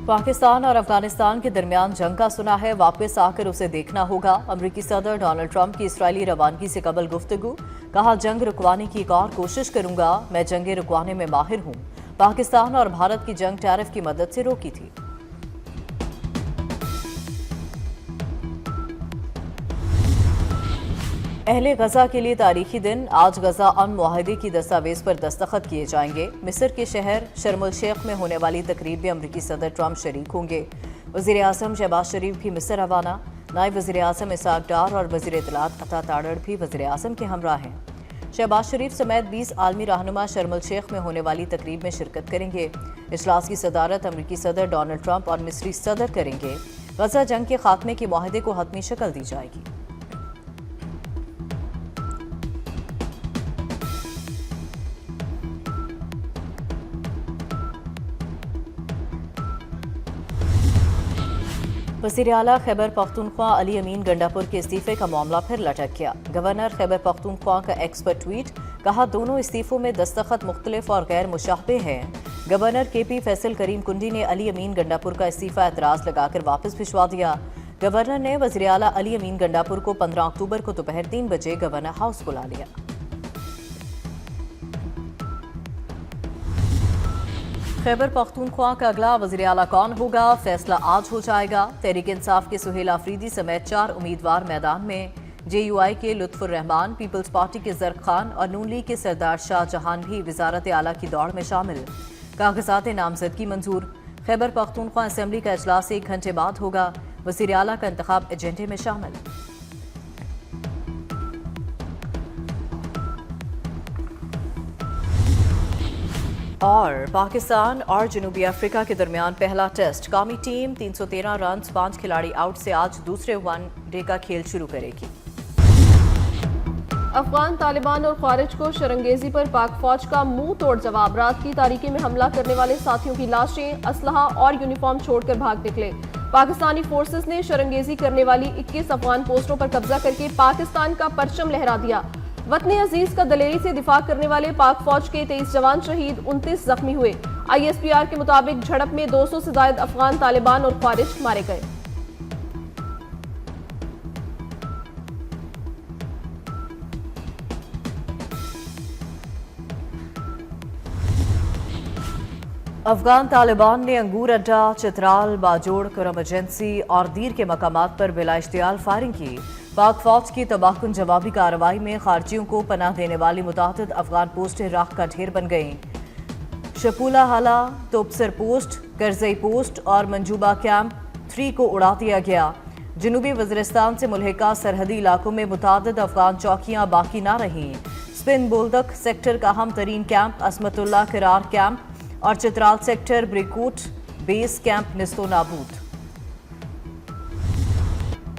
पाकिस्तान और अफगानिस्तान के दरमियान जंग का सुना है, वापस आकर उसे देखना होगा। अमरीकी सदर डोनाल्ड ट्रंप की इसराइली रवानगी से कबल गुफ्तगू, कहा जंग रुकवाने की एक और कोशिश करूंगा, मैं जंगे रुकवाने में माहिर हूं। पाकिस्तान और भारत की जंग टैरिफ की मदद से रोकी थी। अहले गजा के लिए तारीखी दिन, आज गजा अमन मुआहदे की दस्तावेज पर दस्तखत किए जाएंगे। मिस्र के शहर शर्म शेख में होने वाली तकरीब में अमरीकी सदर ट्रंप शरीक होंगे। वज़ीर आज़म शहबाज शरीफ भी मिस्र रवाना। नायब वज़ीर आज़म इसहाक डार और वज़ीर इत्तलात अता ताड़ड़ भी वज़ीर आज़म के हमरा हैं। शहबाज शरीफ समेत 20 आलमी रहनुमा शर्म शेख में होने वाली तकरीब में शिरकत करेंगे। इजलास की सदारत अमरीकी सदर डोनाल्ड ट्रंप और मिस्री सदर करेंगे। गजा जंग के खात्मे के मुआहदे को हतमी शक्ल दी जाएगी। वज़ीर आला खैबर पख्तूनख्वा अली अमीन गंडापुर के इस्तीफे का मामला फिर लटक गया। गवर्नर खैबर पख्तूनख्वा का एक्स पर ट्वीट, कहा दोनों इस्तीफों में दस्तखत मुख्तलिफ और गैर मुशाबे हैं। गवर्नर KP फैसल करीम कुंडी ने अली अमीन गंडापुर का इस्तीफा एतराज़ लगाकर वापस भिजवा दिया। गवर्नर ने वज़ीर आला अली अमीन गंडापुर को 15 अक्टूबर को दोपहर 3 बजे गवर्नर हाउस बुला लिया। खैबर पख्तूनख्वा का अगला वज़ीर आला कौन होगा, फैसला आज हो जाएगा। तहरीक इंसाफ के सुहेल आफरीदी समेत 4 उम्मीदवार मैदान में। JUI के लुत्फुर रहमान, पीपल्स पार्टी के ज़र्क खान और नून लीग के सरदार शाहजहां भी वज़ारत आला की दौड़ में शामिल। कागजात नामजदगी मंजूर। खैबर पख्तूनख्वा असेंबली का इजलास 1 घंटे बाद होगा। वज़ीर आला का इंतखाब एजेंडे में शामिल। और पाकिस्तान और जनूबी अफ्रीका के दरमियान पहला टेस्ट। कौमी टीम 313 रन 5 खिलाड़ी आउट से आज दूसरे वनडे का खेल शुरू करेगी। अफगान तालिबान और खारिज को शरंगेजी पर पाक फौज का मुंह तोड़ जवाब। रात की तारीकी में हमला करने वाले साथियों की लाशें, असलहा और यूनिफॉर्म छोड़कर भाग निकले। पाकिस्तानी फोर्सेस ने शरंगेजी करने वाली 21 अफगान पोस्टों पर कब्जा करके पाकिस्तान का परचम लहरा दिया। वतन अजीज का दलेरी से दिफा करने वाले पाक फौज के 23 जवान शहीद, 29 जख्मी हुए। ISPR के मुताबिक झड़प में 200 से ज्यादा अफगान तालिबान और खारिज मारे गए। अफगान तालिबान ने अंगूर अड्डा, चित्राल, बाजोड़, करम एजेंसी और दीर के मकामात पर बिला इश्तियाल फायरिंग की। पाक फौज की तबाहकुन जवाबी कार्रवाई में खारजियों को पनाह देने वाली मुतादिद अफगान पोस्टें राख का ढेर बन गईं। शपूला हाला, तोपसर पोस्ट, करजई पोस्ट और मंजूबा कैंप 3 को उड़ा दिया गया। जनूबी वज़ीरिस्तान से मुल्हिका सरहदी इलाकों में मुतादिद अफगान चौकियां बाकी ना रहीं। स्पिन बोल्दक सेक्टर का अहम तरीन कैंप, असमतुल्ला किरार कैंप और चित्राल सेक्टर ब्रिकूट बेस कैंप निस्तो नाबूद।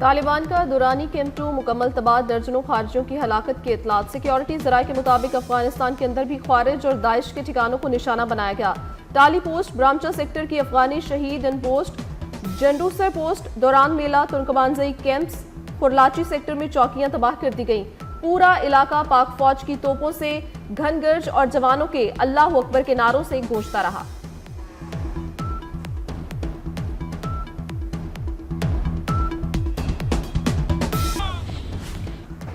तालिबान का दुरानी कैंप 2 मुकम्मल तबाह, दर्जनों खारजियों की हलाकत की इतलात। सिक्योरिटी ज़राए के मुताबिक अफगानिस्तान के अंदर भी खारिज और दाइश के ठिकानों को निशाना बनाया गया। टाली पोस्ट, ब्रामचा सेक्टर की अफगानी शहीद इन पोस्ट, जंडूसर पोस्ट, दौरान मेला, तुर्कमानजई कैंप्स, खुरलाची सेक्टर में चौकियां तबाह कर दी गईं। पूरा इलाका पाक फौज की तोपों से घनगर्ज और जवानों के अल्लाह अकबर के नारों से गूंजता रहा।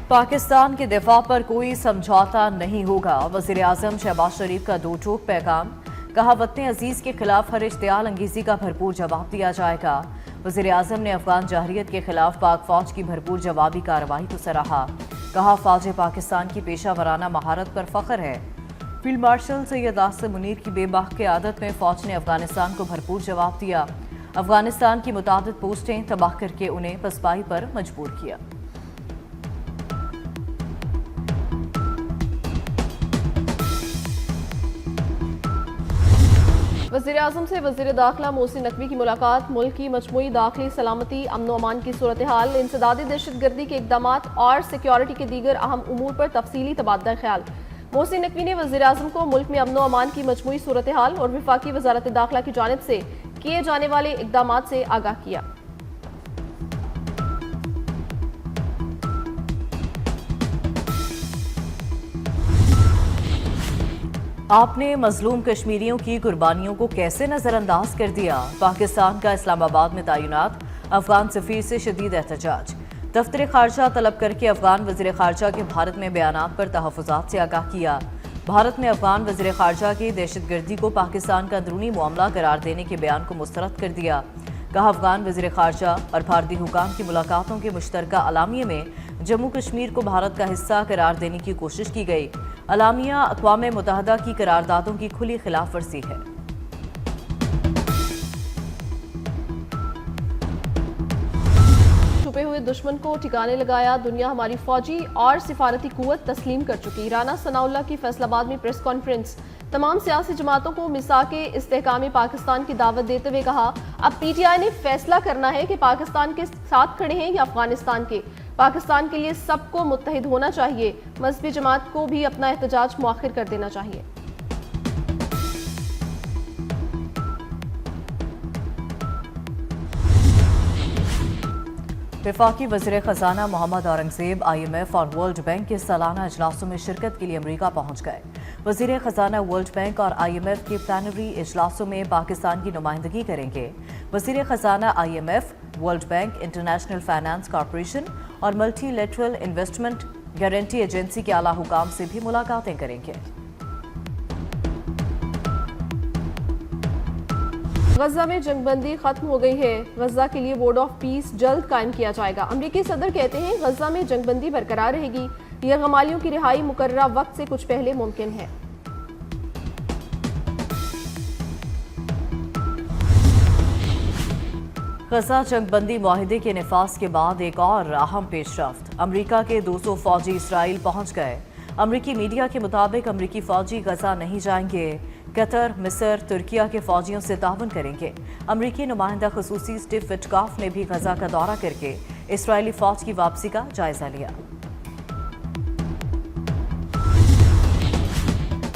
पाकिस्तान के दिफा पर कोई समझौता नहीं होगा। वज़ीर आज़म शहबाज शरीफ का 2 टोक पैगाम, कहा वतन अजीज के खिलाफ हर इश्तियाल अंगेजी का भरपूर जवाब दिया जाएगा। वज़ीर आज़म ने अफगान जाहरियत के खिलाफ पाक फौज की भरपूर जवाबी कार्रवाई को सराहा। कहा फौज पाकिस्तान की पेशा वराना महारत पर फख्र है। फील्ड मार्शल सैयद आसिम मुनीर की बेबाक क़यादत में फौज ने अफगानिस्तान को भरपूर जवाब दिया। अफगानिस्तान की मुतादिद पोस्टें तबाह करके उन्हें पसपाई पर मजबूर किया। वज़ीर आज़म से वज़ीर दाखिला मोहसिन नकवी की मुलाकात। मुल्क की मजमूई दाखिली सलामती, अमन व अमान की सूरत हाल, इंसदादी दहशतगर्दी के इक़दामात और सिक्योरिटी के दीगर अहम उमूर पर तफसीली तबादला ख्याल। मोहसिन नकवी ने वज़ीर आज़म को मुल्क में अमन व अमान की मजमूई सूरत हाल और वफाकी वज़ारत दाखिला की जानिब से किए जाने वाले इक़दामात से आगाह किया। آپ نے مظلوم کشمیریوں کی قربانیوں کو کیسے نظر انداز کر دیا؟ پاکستان کا اسلام آباد میں تعینات افغان سفیر سے شدید احتجاج۔ دفتر خارجہ طلب کر کے افغان وزیر خارجہ کے بھارت میں بیانات پر تحفظات سے آگاہ کیا۔ بھارت نے افغان وزیر خارجہ کی دہشت گردی کو پاکستان کا اندرونی معاملہ قرار دینے کے بیان کو مسترد کر دیا۔ کہا افغان وزیر خارجہ اور بھارتی حکام کی ملاقاتوں کے مشترکہ اعلامیے میں جموں کشمیر کو بھارت کا حصہ قرار دینے کی کوشش کی گئی۔ اعلامیہ اقوام متحدہ کی قراردادوں کی کھلی خلاف ورزی ہے۔ چھپے ہوئے دشمن کو ٹھکانے لگایا، دنیا ہماری فوجی اور سفارتی قوت تسلیم کر چکی۔ رانا ثناء اللہ کی فیصل آباد میں پریس کانفرنس۔ تمام سیاسی جماعتوں کو میثاق استحکام پاکستان کی دعوت دیتے ہوئے کہا، اب پی ٹی آئی نے فیصلہ کرنا ہے کہ پاکستان کے ساتھ کھڑے ہیں یا افغانستان کے۔ پاکستان کے لیے سب کو متحد ہونا چاہیے، مذہبی جماعت کو بھی اپنا احتجاج مؤخر کر دینا چاہیے۔ وفاقی وزیر خزانہ محمد اورنگزیب آئی ایم ایف اور ورلڈ بینک کے سالانہ اجلاسوں میں شرکت کے لیے امریکہ پہنچ گئے۔ وزیر خزانہ ورلڈ بینک اور آئی ایم ایف کے پلانری اجلاسوں میں پاکستان کی نمائندگی کریں گے۔ وزیر خزانہ I M F, World Bank, International Finance Corporation اور Multilateral Investment Guarantee Agency کے اعلیٰ حکام سے بھی ملاقاتیں کریں گے۔ غزہ میں جنگ بندی ختم ہو گئی ہے، غزہ کے لیے بورڈ آف پیس جلد قائم کیا جائے گا۔ امریکی صدر کہتے ہیں غزہ میں جنگ بندی برقرار رہے گی، یرغمالیوں کی رہائی مقررہ وقت سے کچھ پہلے ممکن ہے۔ غزہ جنگ بندی معاہدے کے نفاذ کے بعد ایک اور اہم پیش رفت، امریکہ کے 200 فوجی اسرائیل پہنچ گئے۔ امریکی میڈیا کے مطابق امریکی فوجی غزہ نہیں جائیں گے، قطر، مصر، ترکیہ کے فوجیوں سے تعاون کریں گے۔ امریکی نمائندہ خصوصی اسٹیو وٹکاف نے بھی غزہ کا دورہ کر کے اسرائیلی فوج کی واپسی کا جائزہ لیا۔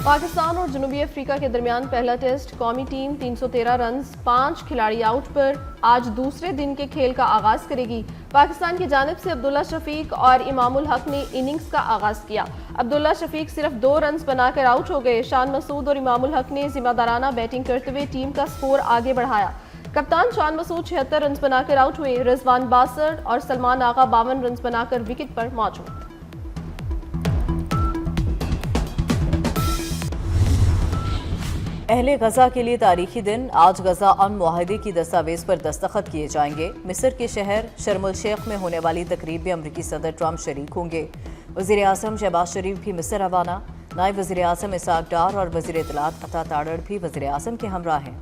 پاکستان اور جنوبی افریقہ کے درمیان پہلا ٹیسٹ، قومی ٹیم 313 رنز 5 کھلاڑی آؤٹ پر آج دوسرے دن کے کھیل کا آغاز کرے گی۔ پاکستان کی جانب سے عبداللہ شفیق اور امام الحق نے اننگز کا آغاز کیا۔ عبداللہ شفیق صرف 2 رنز بنا کر آؤٹ ہو گئے۔ شان مسعود اور امام الحق نے ذمہ دارانہ بیٹنگ کرتے ہوئے ٹیم کا سکور آگے بڑھایا۔ کپتان شان مسعود 76 رنز بنا کر آؤٹ ہوئے۔ رضوان 62 اور سلمان آغا 52 رنز بنا کر وکٹ پر موجود۔ اہل غزہ کے لیے تاریخی دن، آج غزہ امن معاہدے کی دستاویز پر دستخط کیے جائیں گے۔ مصر کے شہر شرم الشیخ میں ہونے والی تقریب میں امریکی صدر ٹرمپ شریک ہوں گے۔ وزیر اعظم شہباز شریف بھی مصر روانہ۔ نائب وزیر اعظم اسحاق ڈار اور وزیر اطلاعات عطا تاڑڑ بھی وزیر اعظم کے ہمراہ ہیں۔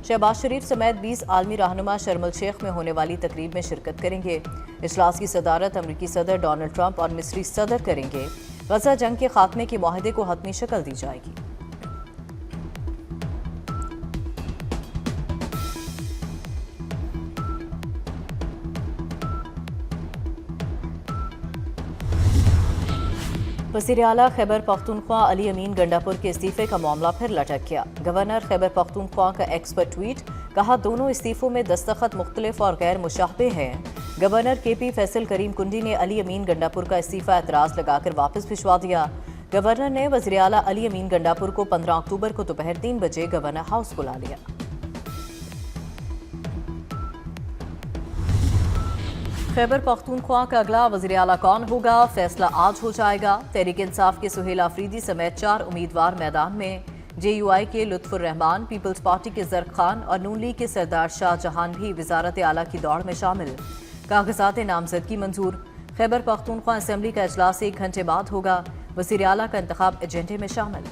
شہباز شریف سمیت 20 عالمی رہنما شرم الشیخ میں ہونے والی تقریب میں شرکت کریں گے۔ اجلاس کی صدارت امریکی صدر ڈونلڈ ٹرمپ اور مصری صدر کریں گے۔ غزہ جنگ کے خاتمے کے معاہدے کو حتمی شکل دی جائے گی۔ وزیر اعلیٰ خیبر پختونخوا علی امین گنڈاپور کے استعفے کا معاملہ پھر لٹک گیا۔ گورنر خیبر پختونخوا کا ایکس پر ٹویٹ، کہا دونوں استعفوں میں دستخط مختلف اور غیر مشابہ ہیں۔ گورنر کے پی فیصل کریم کنڈی نے علی امین گنڈاپور کا استعفی اعتراض لگا کر واپس بھجوا دیا۔ گورنر نے وزیر اعلیٰ علی امین گنڈاپور کو 15 اکتوبر کو دوپہر 3 بجے گورنر ہاؤس بلا لیا۔ خیبر پختونخوا کا اگلا وزیر اعلیٰ کون ہوگا، فیصلہ آج ہو جائے گا۔ تحریک انصاف کے سہیل آفریدی سمیت 4 امیدوار میدان میں۔ جے یو آئی کے لطف الرحمان، پیپلز پارٹی کے زرق خان اور نون لیگ کے سردار شاہ جہان بھی وزارت اعلیٰ کی دوڑ میں شامل۔ کاغذات نامزدگی منظور۔ خیبر پختونخوا اسمبلی کا اجلاس 1 گھنٹے بعد ہوگا۔ وزیر اعلیٰ کا انتخاب ایجنڈے میں شامل۔